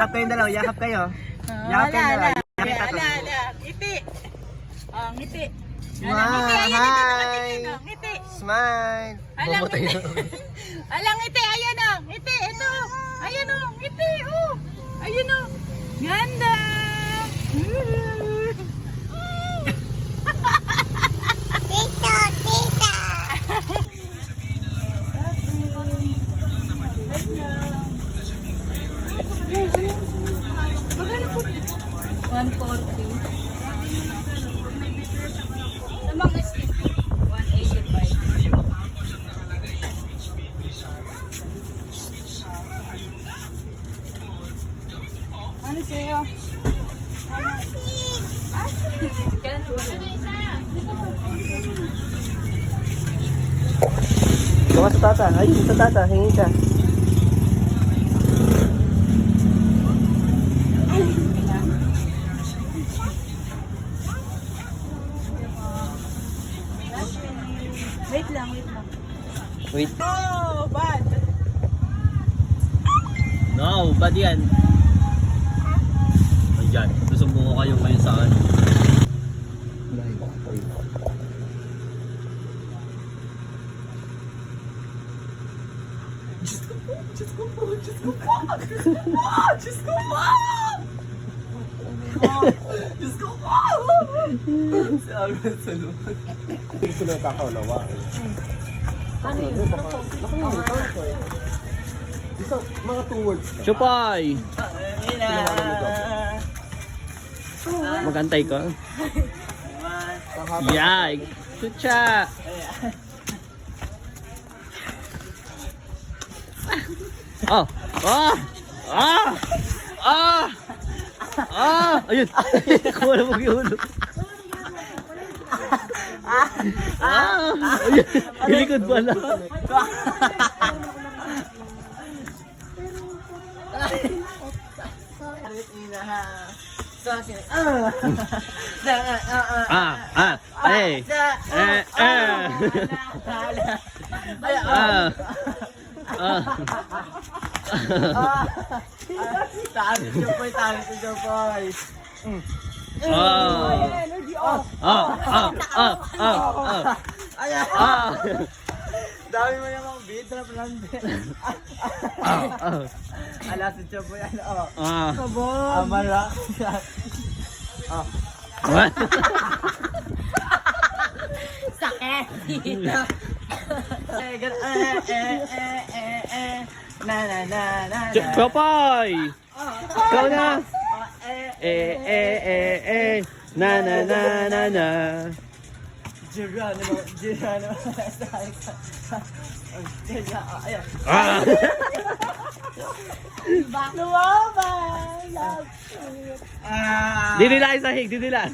Yakap kayong dalawa, yakap kayo. Yakap kayong dalawa. Ngiti. Oh, ngiti. Smile! Hi! Ngiti. Smile! Alang ngiti. Alang ngiti, ayan o. Ngiti, ito. Ayan o, ngiti. Oh. Ayan o. Ganda. Tita, tita. Magkano po? 140. Sa mga stick, 185. Ano sa'yo? Gawa sa tata. Ayun, sa tata. Hingi ka. Wait lang, wait lang. Wait. Oh, bad. No, bad yan. Ayan, susumbong ko kayo ngayon sa ano. Gusto na kakaunawa. Ano yun? Isang mga 2 words. Chupay! Magantay ka. Yay! Chucha! Oh! Oh! Ah! Ah! Ah! Ayun! Kuha na mag-iulo. Ah! Ayun! Ilikod pala. Eh! Tahan si Jopoy, tahan si Jopoy. Dami mo namang beat na plante. Ala si Jopoy, ano? Amara. Sakit. Na na na na. Chupay! Ikaw na! Na na na na na. Geronimo. Ayan. Ah! Lumaban. Ah. Didila yung sahig, didila.